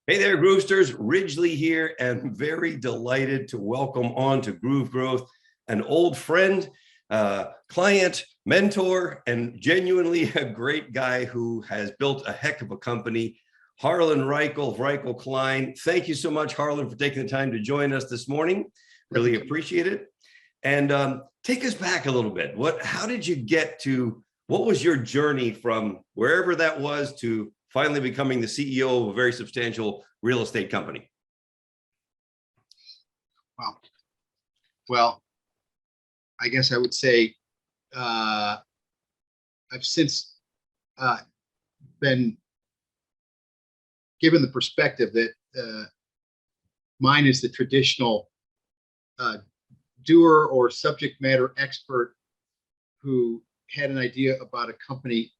Hey there, Groovesters. Ridgely here, and very delighted to welcome on to Groove Growth an old friend, client, mentor, and genuinely a great guy who has built a heck of a company, Harlan Reichle of Reichle Klein. Thank you so much, Harlan, for taking the time to join us this morning. Really appreciate it. And take us back a little bit. How did you get to, what was your journey from wherever that was to finally becoming the CEO of a very substantial real estate company? Wow. Well, I guess I would say I've since been given the perspective that mine is the traditional doer or subject matter expert who had an idea about a company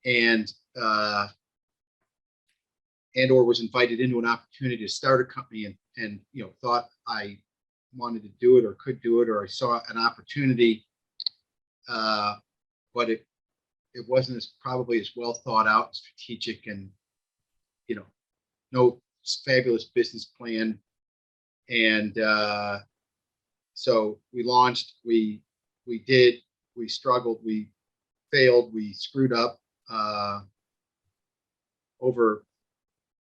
and or was invited into an opportunity to start a company and thought I wanted to do it or could do it, or I saw an opportunity, but it wasn't probably as well thought out and strategic, and no fabulous business plan. And so we launched, we struggled, we failed, we screwed up over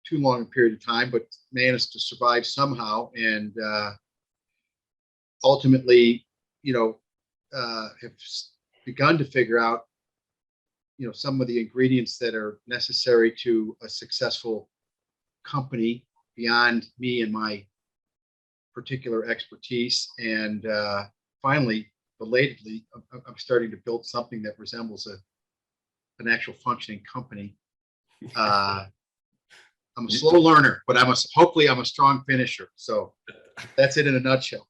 too long a period of time, but managed to survive somehow, and ultimately, have begun to figure out, some of the ingredients that are necessary to a successful company beyond me and my particular expertise. And finally, belatedly, I'm starting to build something that resembles an actual functioning company. I'm a slow learner, but hopefully I'm a strong finisher. So that's it in a nutshell.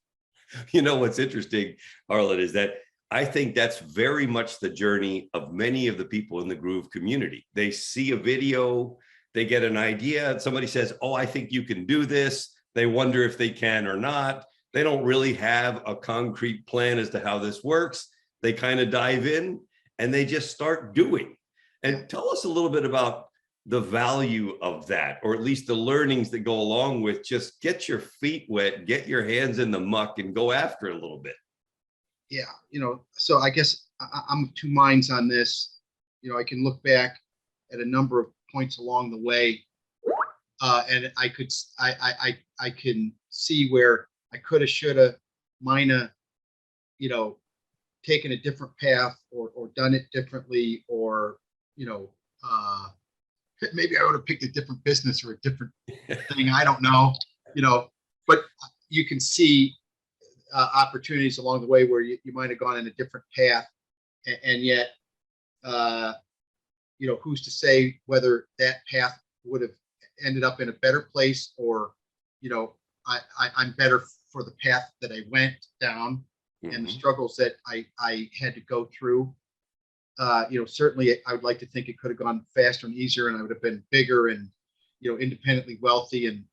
What's interesting, Harlan, is that I think that's very much the journey of many of the people in the Groove community. They see a video, they get an idea, and somebody says, oh, I think you can do this. They wonder if they can or not. They don't really have a concrete plan as to how this works. They kind of dive in and they just start doing. And tell us a little bit about the value of that, or at least the learnings that go along with just get your feet wet, get your hands in the muck, and go after it a little bit. Yeah, so I guess I'm of two minds on this. I can look back at a number of points along the way, and I can see where I coulda, shoulda, mighta, taken a different path or done it differently, or maybe I would have picked a different business or a different thing. I don't know, but you can see opportunities along the way where you might have gone in a different path, and yet, who's to say whether that path would have ended up in a better place, or, I'm better for the path that I went down, and the struggles that I had to go through. Certainly I would like to think it could have gone faster and easier, and I would have been bigger and, independently wealthy. And,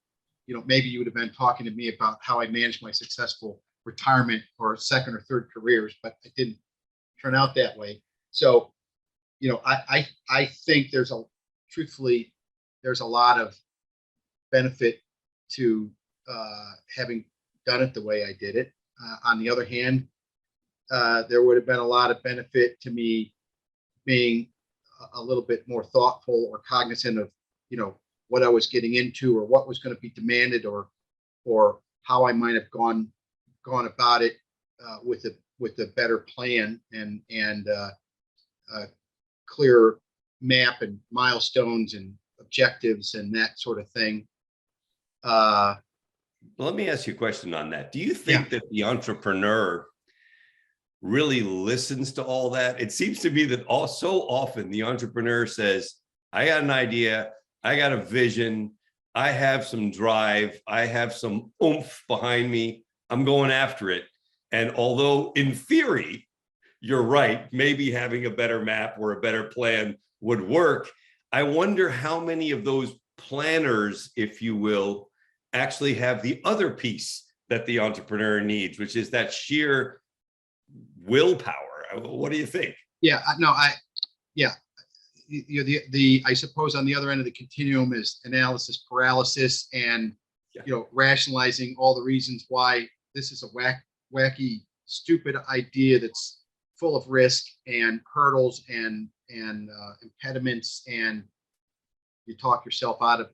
maybe you would have been talking to me about how I managed my successful retirement or second or third careers, but it didn't turn out that way. So, I think truthfully, there's a lot of benefit to having done it the way I did it. On the other hand, there would have been a lot of benefit to me being a little bit more thoughtful or cognizant of, what I was getting into, or what was going to be demanded, or how I might have gone about it with a better plan and a clear map and milestones and objectives and that sort of thing. Let me ask you a question on that. Do you think that the entrepreneur really listens to all that? It seems to me that so often the entrepreneur says, I got an idea, I got a vision, I have some drive, I have some oomph behind me, I'm going after it. And although in theory, you're right, maybe having a better map or a better plan would work, I wonder how many of those planners, if you will, actually have the other piece that the entrepreneur needs, which is that sheer willpower. What do you think? Yeah, no, I suppose on the other end of the continuum is analysis paralysis, and rationalizing all the reasons why this is a wacky, stupid idea that's full of risk and hurdles and impediments, and you talk yourself out of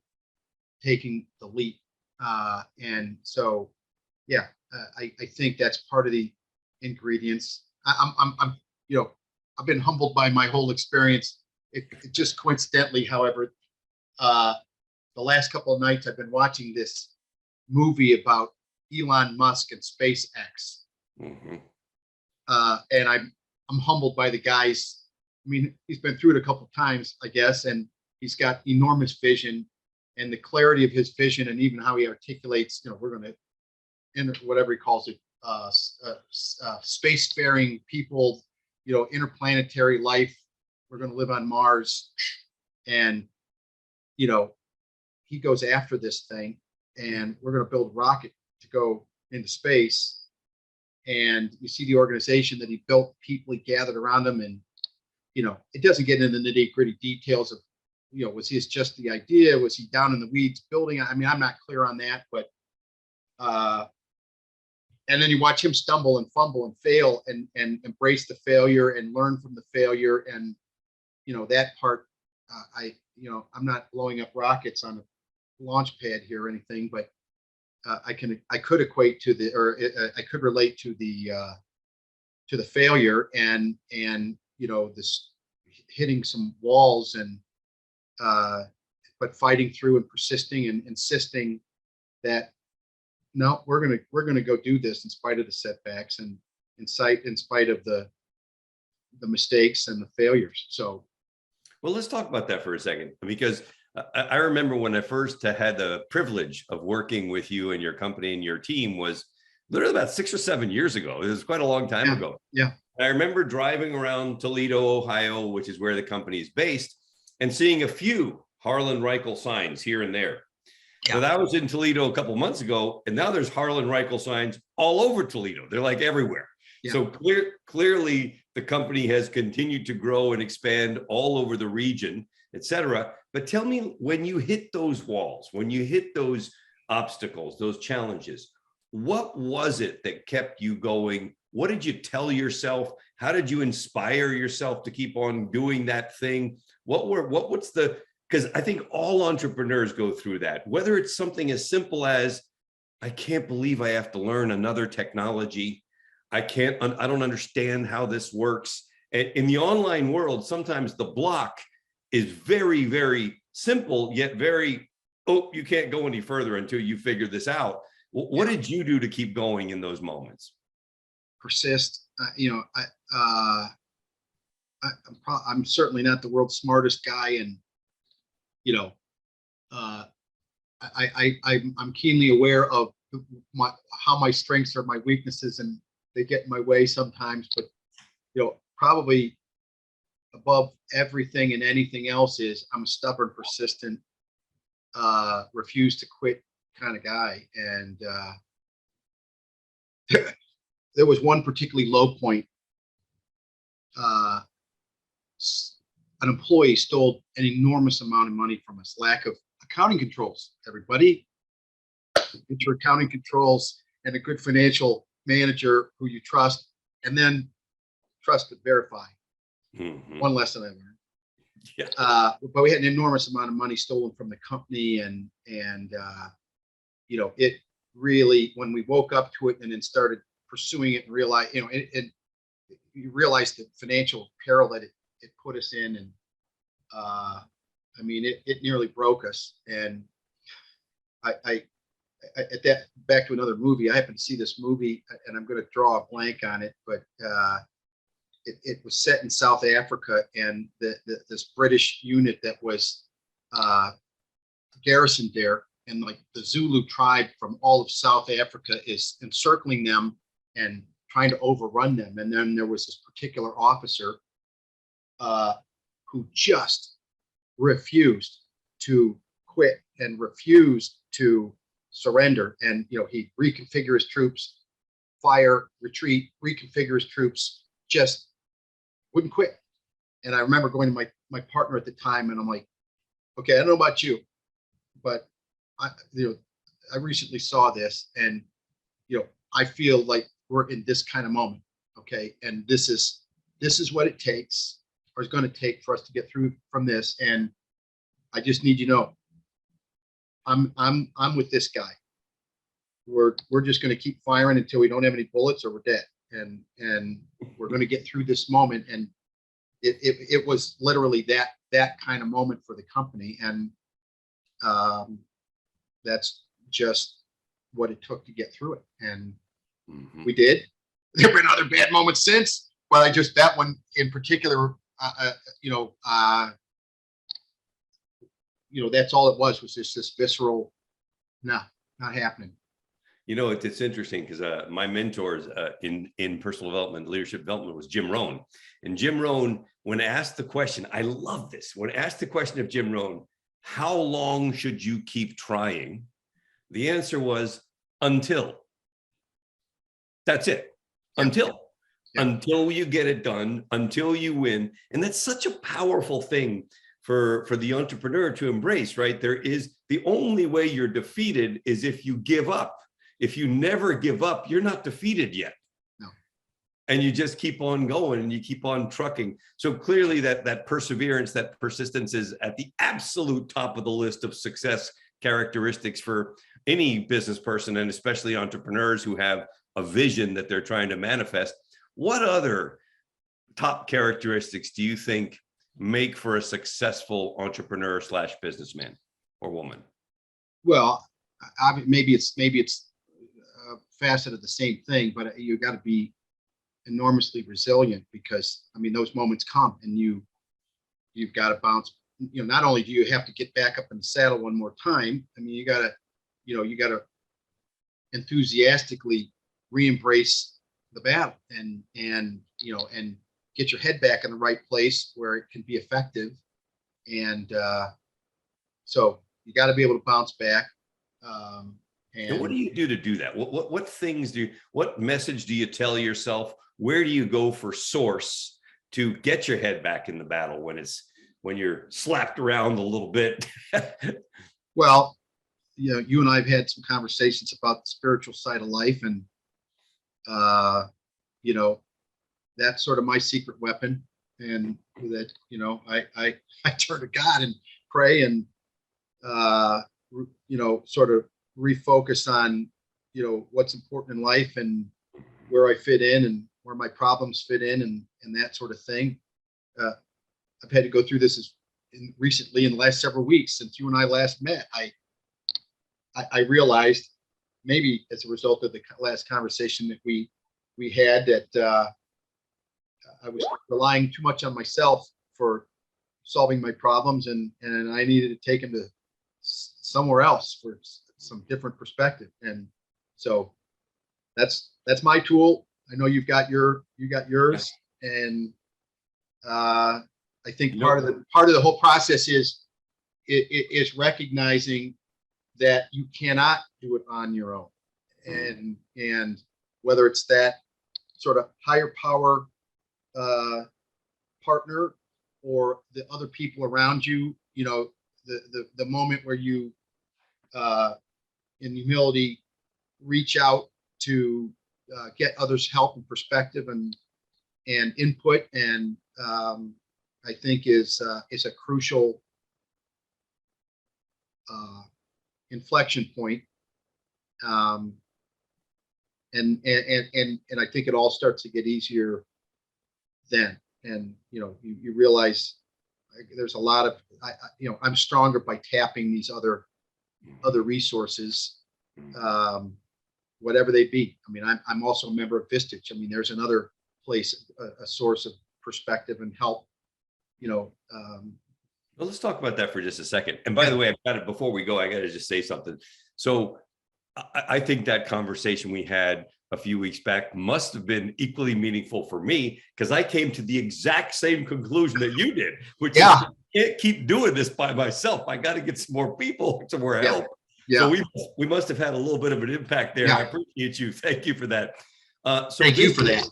taking the leap. And so, I think that's part of the ingredients. I'm I've been humbled by my whole experience. It just coincidentally, however, the last couple of nights I've been watching this movie about Elon Musk and SpaceX, and I'm humbled by the guy's. I mean, he's been through it a couple of times, I guess, and he's got enormous vision, and the clarity of his vision, and even how he articulates. We're going to, whatever he calls it, spacefaring people. Interplanetary life. We're going to live on Mars, and he goes after this thing, and we're going to build a rocket to go into space. And you see the organization that he built, people he gathered around him, and it doesn't get into the nitty-gritty details of was his just the idea, was he down in the weeds building? I mean, I'm not clear on that, but and then you watch him stumble and fumble and fail, and embrace the failure and learn from the failure. And that part, I'm not blowing up rockets on a launch pad here or anything, but I could equate to I could relate to the failure, and this hitting some walls, and but fighting through and persisting and insisting that no, we're gonna go do this in spite of the setbacks, and in spite of the mistakes and the failures. So, well, let's talk about that for a second, because I remember when I first had the privilege of working with you and your company and your team was literally about 6 or 7 years ago. It was quite a long time ago. Yeah. I remember driving around Toledo, Ohio, which is where the company is based, and seeing a few Harlan Reichle signs here and there. Yeah. So that was in Toledo a couple months ago, and now there's Harlan Reichle signs all over Toledo. They're like everywhere. Yeah. So clearly the company has continued to grow and expand all over the region, et cetera. But tell me, when you hit those walls, when you hit those obstacles, those challenges, what was it that kept you going? What did you tell yourself? How did you inspire yourself to keep on doing that thing? Because I think all entrepreneurs go through that, whether it's something as simple as, I can't believe I have to learn another technology. I don't understand how this works. And in the online world, sometimes the block is very, very simple, yet very, you can't go any further until you figure this out. What did you do to keep going in those moments? Persist. I'm certainly not the world's smartest guy, and I'm keenly aware of how my strengths are my weaknesses, and they get in my way sometimes. But probably above everything and anything else is I'm a stubborn, persistent, refuse to quit kind of guy. And there was one particularly low point. An employee stole an enormous amount of money from us. Lack of accounting controls. Everybody, get your accounting controls and a good financial manager who you trust, and then trust but verify. Mm-hmm. One lesson I learned. Yeah. But we had an enormous amount of money stolen from the company, and it really, when we woke up to it and then started pursuing it and realized, you realize the financial peril that it put us in, and it nearly broke us. And I at that, back to another movie, I happened to see this movie, and I'm going to draw a blank on it, but it was set in South Africa, and this British unit that was garrisoned there, and like the Zulu tribe from all of South Africa is encircling them and trying to overrun them. And then there was this particular officer who just refused to quit and refused to surrender. And he'd reconfigure his troops, fire, retreat, reconfigure his troops, just wouldn't quit. And I remember going to my partner at the time, and I'm like, okay, I don't know about you, but I recently saw this, and I feel like we're in this kind of moment, okay, and this is what it takes, or is going to take, for us to get through from this, and I just need you to know, I'm with this guy. We're just going to keep firing until we don't have any bullets, or we're dead, and we're going to get through this moment. And it was literally that kind of moment for the company, and that's just what it took to get through it, and we did. There have been other bad moments since, but that one in particular, that's all it was just this visceral, no, not happening. It's interesting because my mentors in personal development, leadership development, was Jim Rohn. And Jim Rohn, when asked the question, I love this, when asked the question of Jim Rohn, how long should you keep trying? The answer was until. That's it. Until. Yeah. Until you get it done, until you win. And that's such a powerful thing for the entrepreneur to embrace, right? The only way you're defeated is if you give up. If you never give up, you're not defeated yet. No. And you just keep on going and you keep on trucking. So clearly that perseverance, that persistence is at the absolute top of the list of success characteristics for any business person, and especially entrepreneurs who have a vision that they're trying to manifest. What other top characteristics do you think make for a successful entrepreneur / businessman or woman? Well, maybe it's a facet of the same thing, but you got to be enormously resilient, because those moments come, and you've got to bounce. Not only do you have to get back up in the saddle one more time, you got to enthusiastically re-embrace the battle, and get your head back in the right place where it can be effective. And so you got to be able to bounce back. And what do you do to do that? What things what message do you tell yourself? Where do you go for source to get your head back in the battle when you're slapped around a little bit? Well, you and I have had some conversations about the spiritual side of life, and that's sort of my secret weapon. And that, I turn to God and pray, and sort of refocus on what's important in life, and where I fit in, and where my problems fit in, and that sort of thing. I've had to go through this recently, in the last several weeks since you and I last met. I realized, maybe as a result of the last conversation that we had, that I was relying too much on myself for solving my problems, and I needed to take them to somewhere else for some different perspective. And so that's my tool. I know you got yours, and I think part of the whole process is recognizing that you cannot do it on your own, and whether it's that sort of higher power partner, or the other people around you, the moment where you in humility reach out to get others' help and perspective and input, and I think is a crucial inflection point. And I think it all starts to get easier then. And you realize there's a lot of I'm stronger by tapping these other resources, whatever they be. I'm also a member of Vistage. There's another place, a source of perspective and help. Well, let's talk about that for just a second. And by the way, before we go, I got to just say something. So I think that conversation we had a few weeks back must have been equally meaningful for me, because I came to the exact same conclusion that you did, which is I can't keep doing this by myself. I got to get some more people, some more help. So we must have had a little bit of an impact there. I appreciate you. Thank you for that. Thank you for that.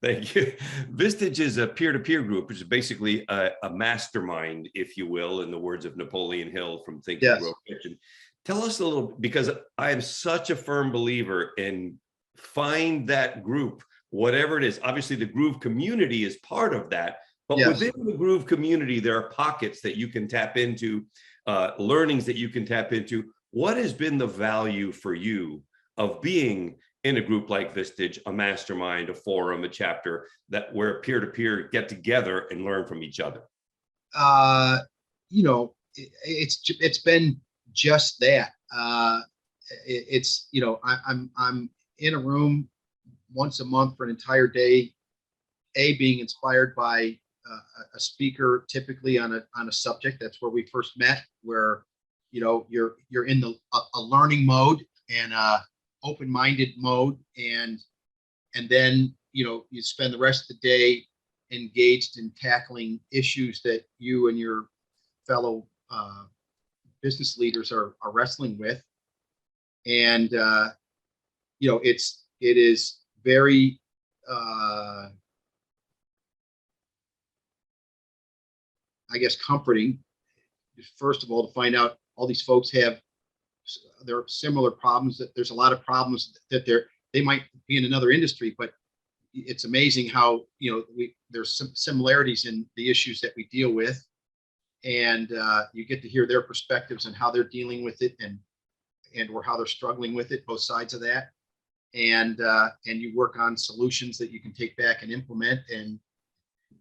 Thank you. Vistage is a peer-to-peer group, which is basically a mastermind, if you will, in the words of Napoleon Hill from Think and Grow Rich. And tell us a little, because I am such a firm believer in find that group, whatever it is. Obviously, the Groove community is part of that, but within the Groove community, there are pockets that you can tap into, learnings that you can tap into. What has been the value for you of being in a group like Vistage, a mastermind, a forum, a chapter, that where peer-to-peer get together and learn from each other? You know, it's been just that. It's, you know, I'm in a room once a month for an entire day, being inspired by a speaker, typically on a subject. That's where we first met, where, you know, you're in a learning mode and open-minded mode, and then, you know, you spend the rest of the day engaged in tackling issues that you and your fellow business leaders are wrestling with. And you know, it is very I guess comforting, first of all, to find out all these folks have there are similar problems, that there's a lot of problems that they might be in another industry, but it's amazing how, you know, there's some similarities in the issues that we deal with, and you get to hear their perspectives and how they're dealing with it, and or how they're struggling with it, both sides of that, and you work on solutions that you can take back and implement. And,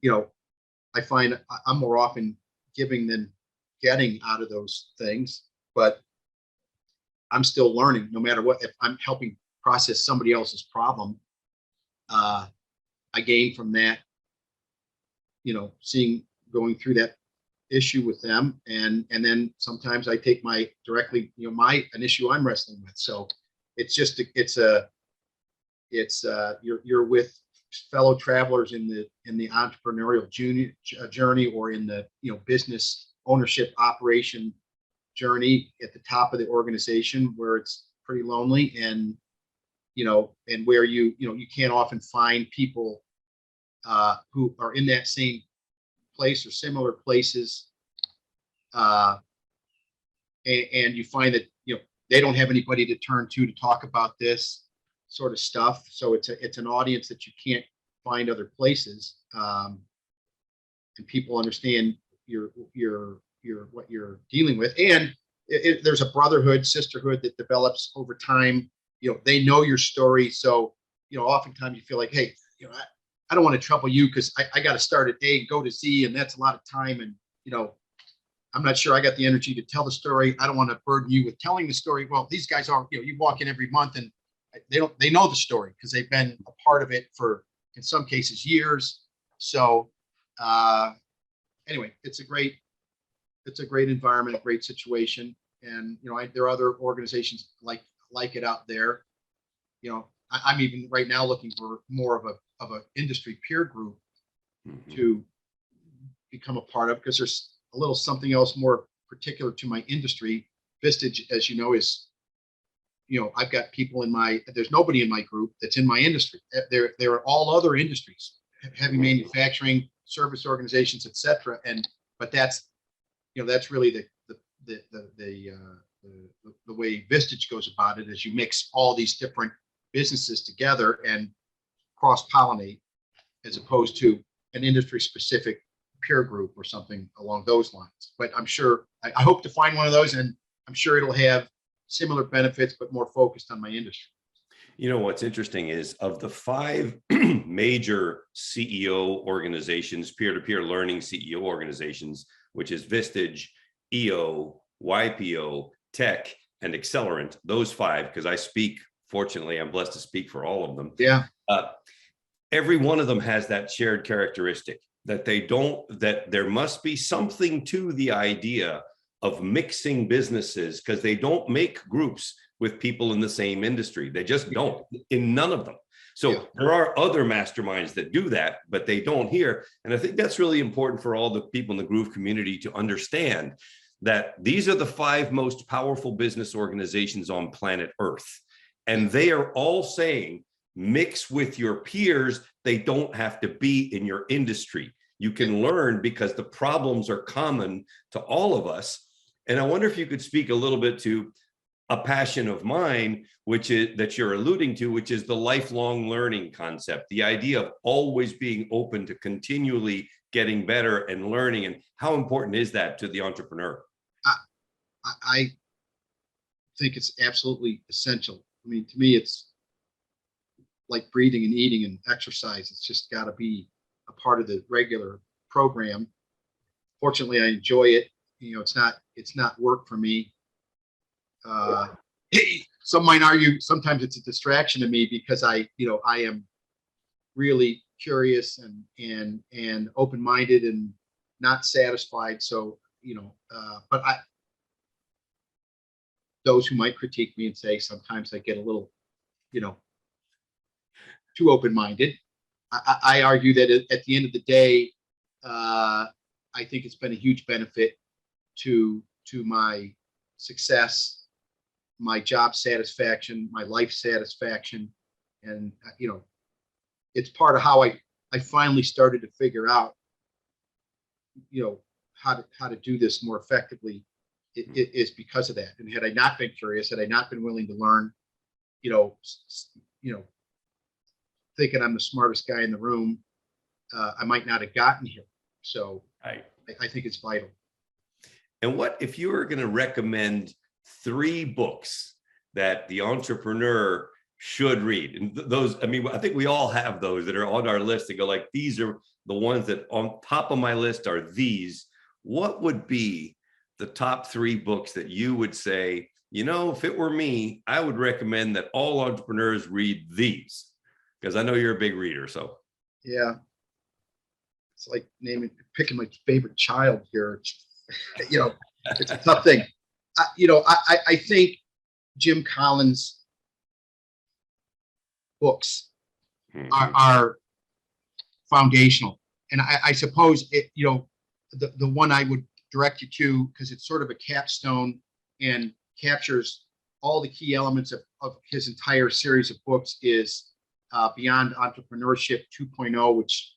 you know, I find I'm more often giving than getting out of those things, but I'm still learning no matter what. If I'm helping process somebody else's problem, I gain from that, you know, going through that issue with them. And then sometimes I take an issue I'm wrestling with. So it's just, you're with fellow travelers in the entrepreneurial journey, or in the, you know, business ownership operation journey at the top of the organization, where it's pretty lonely, and, you know, and where you can't often find people who are in that same place or similar places, and you find that, you know, they don't have anybody to turn to talk about this sort of stuff. So it's an audience that you can't find other places, and people understand what you're dealing with, and there's a brotherhood, sisterhood that develops over time. You know, they know your story, so, you know, oftentimes you feel like, hey, you know, I don't want to trouble you because I got to start at A and go to Z, and that's a lot of time, and, you know, I'm not sure I got the energy to tell the story. I don't want to burden you with telling the story. Well, these guys are, you know, you walk in every month and they know the story because they've been a part of it for, in some cases, years. So anyway, it's a great environment, a great situation. And, you know, there are other organizations like it out there. You know, I'm even right now looking for more of a industry peer group to become a part of, because there's a little something else more particular to my industry. Vistage, as you know, is, you know, I've got people there's nobody in my group that's in my industry. There are all other industries, heavy manufacturing, service organizations, etc. But that's, you know, that's really the way Vistage goes about it, is you mix all these different businesses together and cross-pollinate, as opposed to an industry-specific peer group or something along those lines. But I'm sure, I hope to find one of those, and I'm sure it'll have similar benefits, but more focused on my industry. You know, what's interesting is, of the 5 major CEO organizations, peer-to-peer learning CEO organizations, which is Vistage, EO, YPO, Tech, and Accelerant, those 5, because I speak, fortunately, I'm blessed to speak for all of them. Yeah. Every one of them has that shared characteristic, that that there must be something to the idea of mixing businesses, because they don't make groups with people in the same industry. They just don't, in none of them. So there are other masterminds that do that, but they don't here. And I think that's really important for all the people in the Groove community to understand, that these are the 5 most powerful business organizations on planet Earth. And they are all saying mix with your peers. They don't have to be in your industry. You can learn because the problems are common to all of us. And I wonder if you could speak a little bit to a passion of mine, which is that you're alluding to, which is the lifelong learning concept, the idea of always being open to continually getting better and learning. And how important is that to the entrepreneur? I think it's absolutely essential. I mean, to me, it's like breathing and eating and exercise. It's just got to be a part of the regular program. Fortunately, I enjoy it. You know, it's not work for me. Some might argue sometimes it's a distraction to me because I am really curious and open-minded and not satisfied. So, but those who might critique me and say sometimes I get a little, too open-minded. I argue that at the end of the day, I think it's been a huge benefit to my success, my job satisfaction, my life satisfaction. And, it's part of how I finally started to figure out, how to do this more effectively. It is because of that. And had I not been curious, had I not been willing to learn, thinking I'm the smartest guy in the room, I might not have gotten here. So I think it's vital. And what if you were going to recommend 3 books that the entrepreneur should read? And those, I mean, I think we all have those that are on our list that go like, these are the ones that on top of my list are these. What would be the top 3 books that you would say, if it were me, I would recommend that all entrepreneurs read these? Because I know you're a big reader. So yeah, it's like picking my favorite child here. It's a tough thing. I think Jim Collins' books are foundational, and I suppose the one I would direct you to, because it's sort of a capstone and captures all the key elements of his entire series of books, is Beyond Entrepreneurship 2.0, which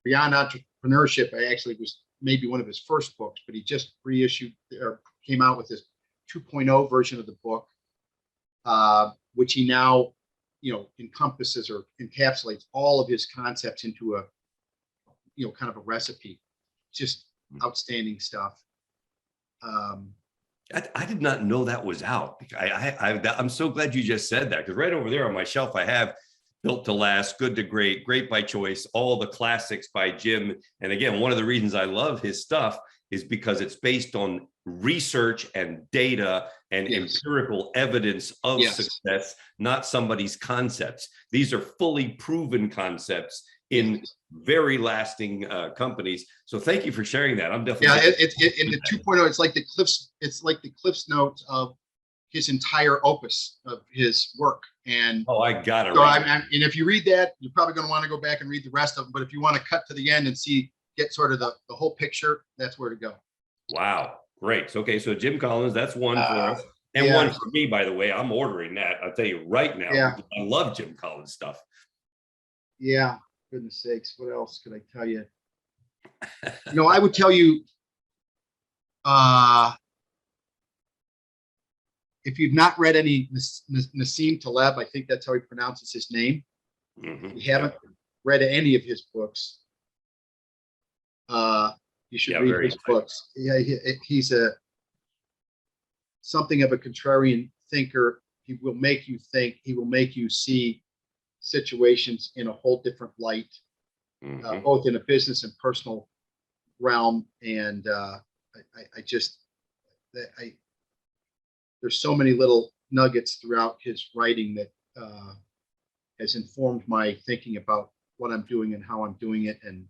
Beyond Entrepreneurship, I actually was maybe one of his first books, but he just reissued or came out with this 2.0 version of the book, which he now, encompasses or encapsulates all of his concepts into a, kind of a recipe. Just outstanding stuff. I did not know that was out. I'm so glad you just said that, because right over there on my shelf, I have Built to Last, Good to Great, Great by Choice, all the classics by Jim. And again, one of the reasons I love his stuff is because it's based on research and data and empirical evidence of success, not somebody's concepts. These are fully proven concepts in very lasting companies. So thank you for sharing that. I'm definitely in the 2.0, it's like the Cliff's Notes of his entire opus of his work. And I got it. So and if you read that, you're probably going to want to go back and read the rest of them. But if you want to cut to the end and get sort of the whole picture, that's where to go. Wow, great. Okay, so Jim Collins, that's one for us, and one for me, by the way. I'm ordering that. I'll tell you right now. Yeah. I love Jim Collins stuff. Yeah, goodness sakes, what else could I tell you? I would tell you, if you've not read any Nassim Taleb, I think that's how he pronounces his name. If you haven't read any of his books, you should read his books. Yeah, he's something of a contrarian thinker. He will make you think. He will make you see situations in a whole different light, both in a business and personal realm. And there's so many little nuggets throughout his writing that has informed my thinking about what I'm doing and how I'm doing it, and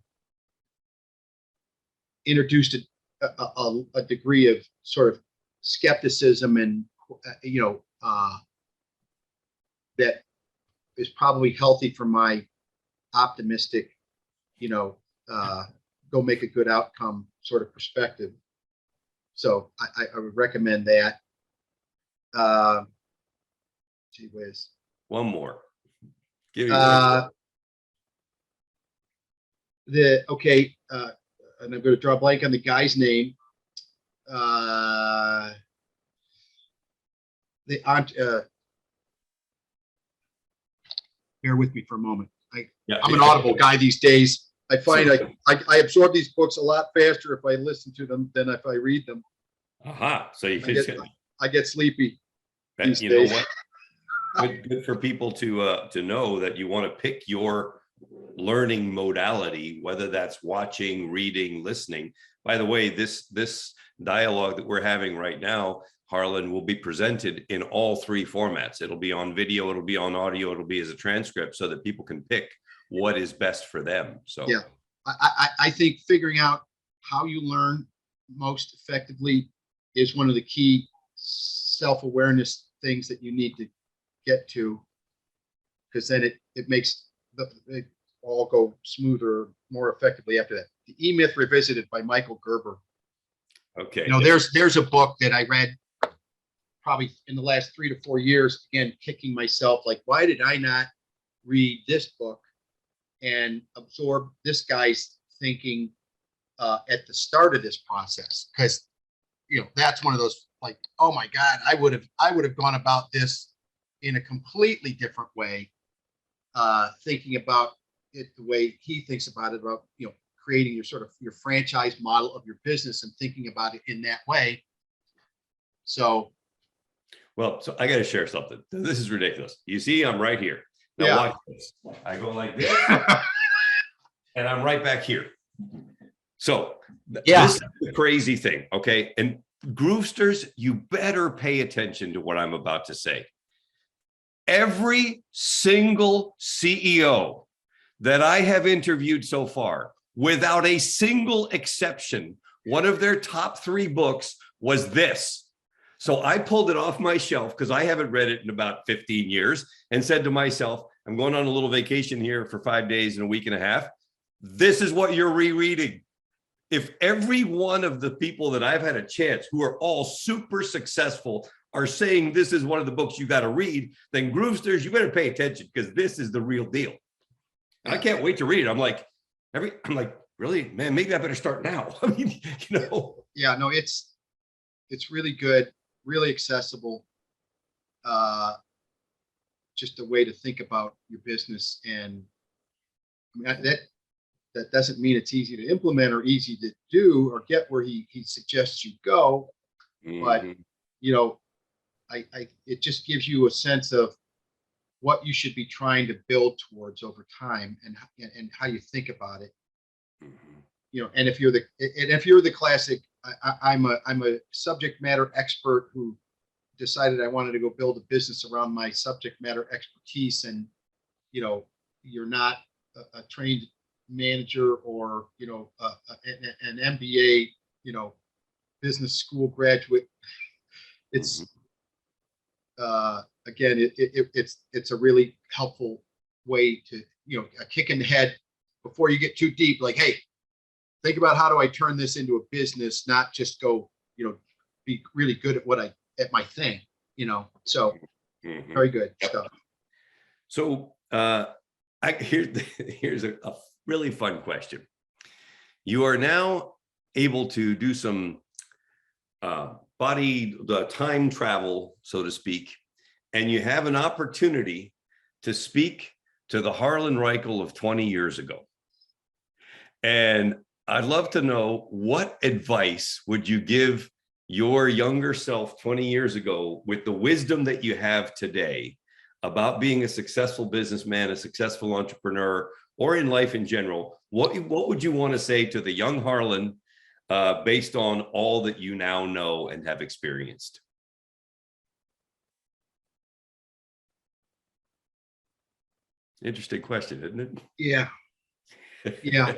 introduced a degree of sort of skepticism and that is probably healthy for my optimistic, go make a good outcome sort of perspective. So I would recommend that. Gee whiz. One more. Give me Okay, and I'm going to draw a blank on the guy's name. Bear with me for a moment. I'm an Audible guy these days. I find I absorb these books a lot faster if I listen to them than if I read them. So I get sleepy these you days. know what? Good for people to know that you want to pick your learning modality, whether that's watching, reading, listening. By the way, this dialogue that we're having right now, Harlan, will be presented in all three formats. It'll be on video, it'll be on audio, it'll be as a transcript, so that people can pick what is best for them. So yeah, I think figuring out how you learn most effectively is one of the key self-awareness things that you need to get to, because then it makes it all go smoother, more effectively after that. The E-Myth Revisited by Michael Gerber. Okay. You know, there's a book that I read probably in the last 3 to 4 years, again, kicking myself, like, why did I not read this book and absorb this guy's thinking at the start of this process? Because, you know, that's one of those, like, oh my God, I would have gone about this in a completely different way, thinking about it the way he thinks about it, about, you know, creating your sort of your franchise model of your business and thinking about it in that way. So I got to share something. This is ridiculous. You see, I'm right here. Now watch this. I go like this, and I'm right back here. So this is the crazy thing, okay? And Groovesters, you better pay attention to what I'm about to say. Every single CEO that I have interviewed so far, without a single exception, one of their top 3 books was this. So I pulled it off my shelf because I haven't read it in about 15 years and said to myself, I'm going on a little vacation here for 5 days and a week and a half. This is what you're rereading. If every one of the people that I've had a chance, who are all super successful, are saying this is one of the books you got to read, then Groovesters, you better pay attention, because this is the real deal. And I can't wait to read it. I'm like, really, man, maybe I better start now. I mean, you know. Yeah, no, it's really good, really accessible. Just a way to think about your business. And I mean, that doesn't mean it's easy to implement or easy to do or get where he suggests you go. But, you know, it just gives you a sense of what you should be trying to build towards over time, and how you think about it. You know, and if you're the classic, I'm a subject matter expert who decided I wanted to go build a business around my subject matter expertise, and, you know, you're not a trained manager or, you know, an MBA, you know, business school graduate. It's again, it's a really helpful way to, you know, a kick in the head before you get too deep. Like, hey, think about how do I turn this into a business, not just go, you know, be really good at my thing, you know. So very good stuff. So here's a really fun question. You are now able to do some time travel, so to speak, and you have an opportunity to speak to the Harlan Reichle of 20 years ago. And I'd love to know, what advice would you give your younger self 20 years ago, with the wisdom that you have today about being a successful businessman, a successful entrepreneur, or in life in general? What would you want to say to the young Harlan based on all that you now know and have experienced? Interesting question, isn't it? Yeah. Yeah.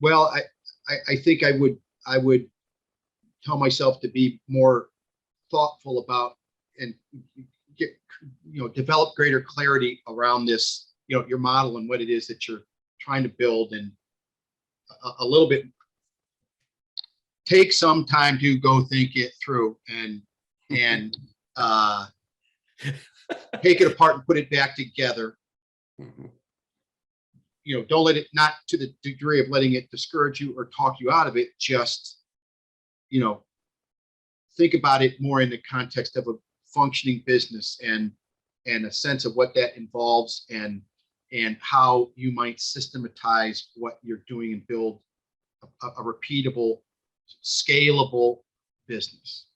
Well, I think I would tell myself to be more thoughtful about, and get, you know, develop greater clarity around this, you know, your model and what it is that you're trying to build, and a little bit take some time to go think it through and take it apart and put it back together. Don't let it, not to the degree of letting it discourage you or talk you out of it. Just, think about it more in the context of a functioning business and a sense of what that involves and how you might systematize what you're doing and build a repeatable, scalable business.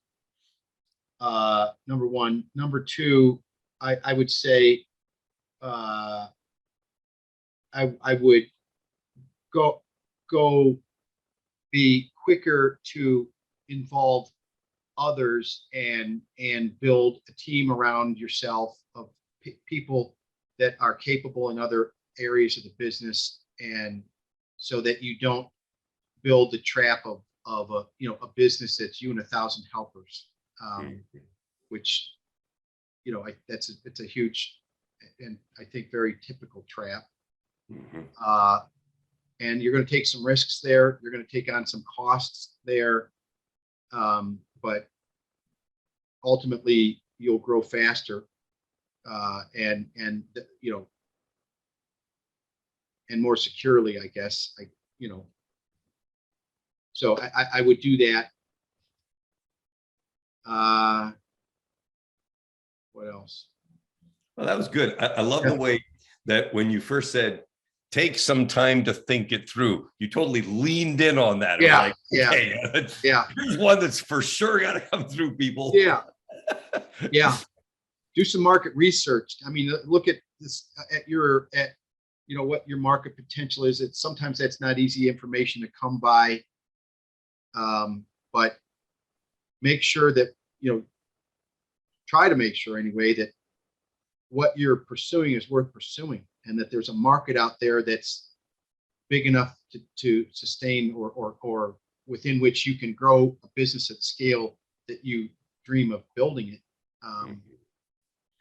Number one. Number two, I would say I would go be quicker to involve others and build a team around yourself of people that are capable in other areas of the business, and so that you don't build the trap of a business that's you and 1,000 helpers, which it's a huge and I think very typical trap. And you're going to take some risks there. You're going to take on some costs there, but ultimately you'll grow faster, and more securely, I guess. So I would do that. What else? Well, that was good. I love the way that when you first said, take some time to think it through, you totally leaned in on that. Here's one that's for sure got to come through, people. Do some market research. I mean, look at this at what your market potential is. Sometimes that's not easy information to come by, but make sure that try to make sure anyway that what you're pursuing is worth pursuing, and that there's a market out there that's big enough to sustain or within which you can grow a business at the scale that you dream of building it.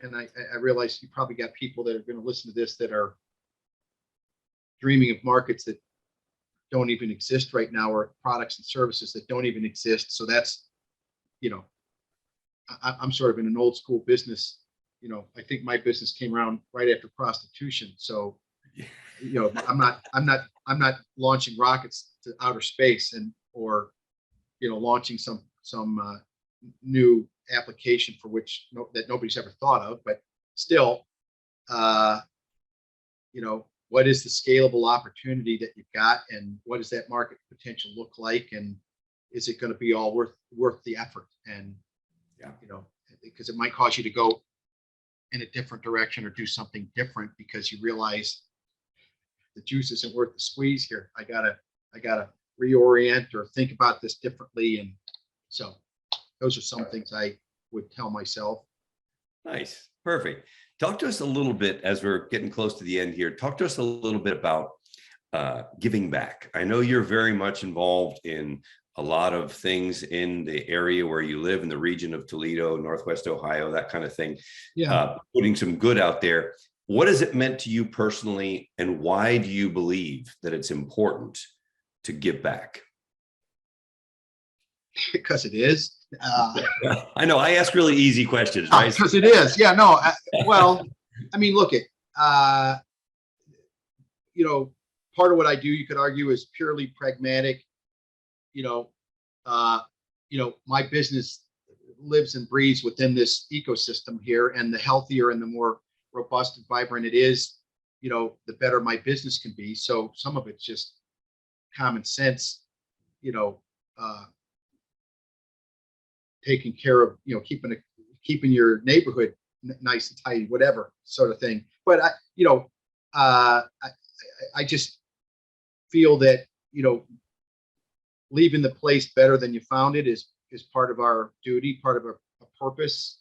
And I realize you probably got people that are going to listen to this that are dreaming of markets that don't even exist right now, or products and services that don't even exist. So that's, I'm sort of in an old school business. I think my business came around right after prostitution. So, I'm not launching rockets to outer space or launching some new application for which that nobody's ever thought of. But still, what is the scalable opportunity that you've got, and what does that market potential look like, and is it going to be all worth the effort? And because it might cause you to go in a different direction or do something different because you realize the juice isn't worth the squeeze here. I gotta reorient or think about this differently. And so those are some things I would tell myself. Nice. Perfect. Talk to us a little bit, as we're getting close to the end here, talk to us a little bit about giving back. I know you're very much involved in a lot of things in the area where you live, in the region of Toledo, Northwest Ohio, that kind of thing. Putting some good out there. What has it meant to you personally, and why do you believe that it's important to give back? Because it is. I know I ask really easy questions, right? Because it is. Well, I mean, look at, part of what I do, you could argue, is purely pragmatic. My business lives and breathes within this ecosystem here, and the healthier and the more robust and vibrant it is, the better my business can be. So some of it's just common sense, taking care of, keeping your neighborhood nice and tidy, whatever sort of thing. But I just feel that, leaving the place better than you found it is part of our duty, part of our purpose.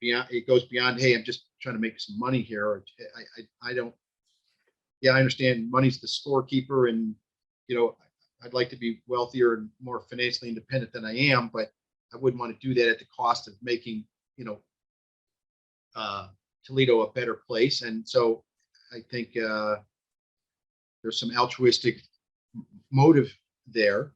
Beyond, it goes beyond, hey, I'm just trying to make some money here. Or I understand money's the scorekeeper, and I'd like to be wealthier and more financially independent than I am, but I wouldn't want to do that at the cost of making Toledo a better place. And so I think there's some altruistic motive there.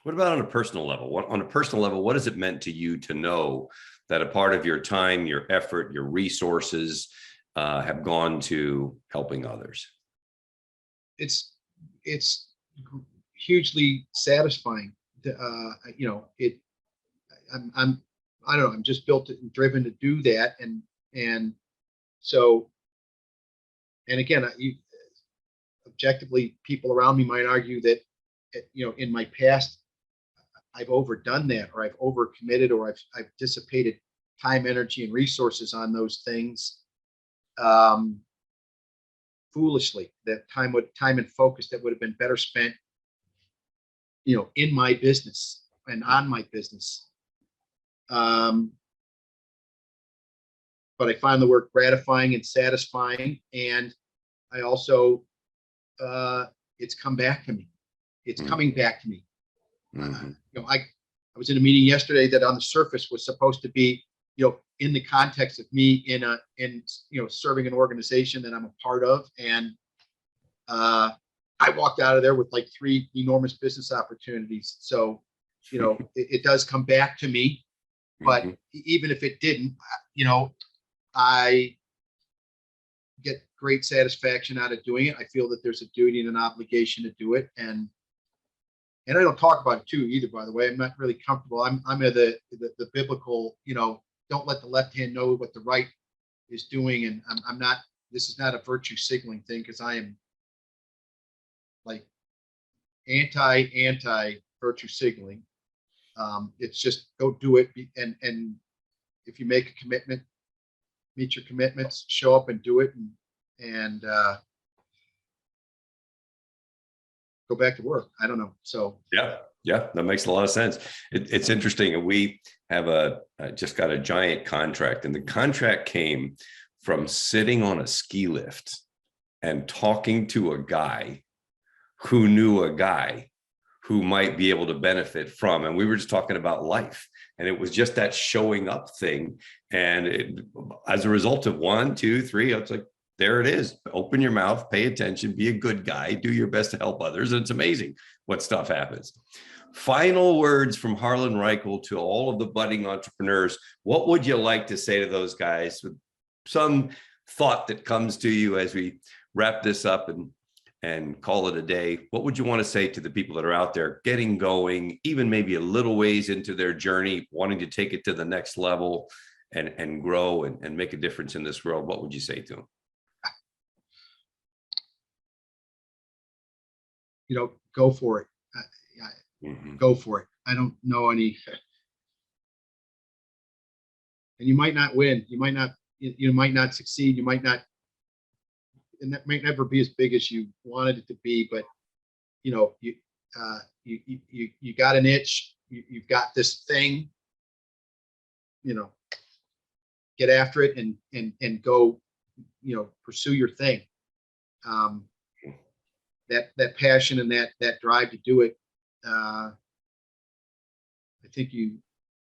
What about on a personal level? On a personal level, what has it meant to you to know that a part of your time, your effort, your resources have gone to helping others? It's hugely satisfying. You know, I don't know, I'm just built and driven to do that. And so, and again, objectively, people around me might argue that, you know, in my past, I've overdone that, or I've overcommitted, or I've dissipated time, energy, and resources on those things foolishly. That time and focus that would have been better spent, you know, in my business and on my business. But I find the work gratifying and satisfying, and I also it's come back to me. It's coming back to me. You know, I was in a meeting yesterday that on the surface was supposed to be, you know, in the context of me in you know, serving an organization that I'm a part of, and I walked out of there with like 3 enormous business opportunities. So, you know, it does come back to me, but even if it didn't, you know, I get great satisfaction out of doing it. I feel that there's a duty and an obligation to do it, and I don't talk about it too either, by the way. I'm not really comfortable. I'm of the biblical, you know, don't let the left hand know what the right is doing. And I'm not, this is not a virtue signaling thing, because I am like anti virtue signaling. It's just go do it. And if you make a commitment, meet your commitments, show up and do it, and go back to work. I don't know. So yeah, that makes a lot of sense. It's interesting. We have just got a giant contract, and the contract came from sitting on a ski lift and talking to a guy who knew a guy who might be able to benefit from, and we were just talking about life, and it was just that showing up thing. And as a result of 1, 2, 3, it's like, there it is. Open your mouth, pay attention, be a good guy, do your best to help others. And it's amazing what stuff happens. Final words from Harlan Reichle to all of the budding entrepreneurs. What would you like to say to those guys? With some thought that comes to you as we wrap this up and call it a day. What would you want to say to the people that are out there getting going, even maybe a little ways into their journey, wanting to take it to the next level and grow and make a difference in this world? What would you say to them? You know, go for it. Go for it. I don't know any, and you might not win. You might not succeed. You might not, and that might never be as big as you wanted it to be. But you know, you got an itch. You've got this thing. You know, get after it and go. You know, pursue your thing. That passion and that drive to do it. I think you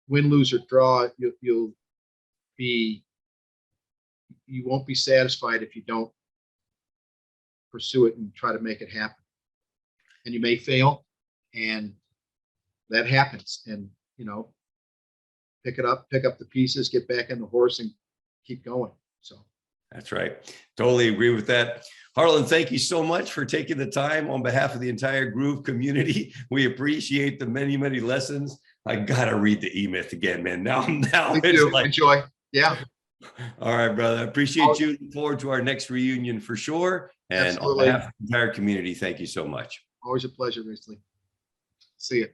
win, lose, or draw, you won't be satisfied if you don't pursue it and try to make it happen. And you may fail, and that happens. And you know, pick up the pieces, get back on the horse, and keep going. So that's right. Totally agree with that. Harlan, thank you so much for taking the time on behalf of the entire Groove community. We appreciate the many, many lessons. I got to read the E-Myth again, man. Now it's like, enjoy. Yeah. All right, brother. I appreciate you. Look forward to our next reunion for sure. And absolutely. On behalf of the entire community, thank you so much. Always a pleasure, Reichle. See you.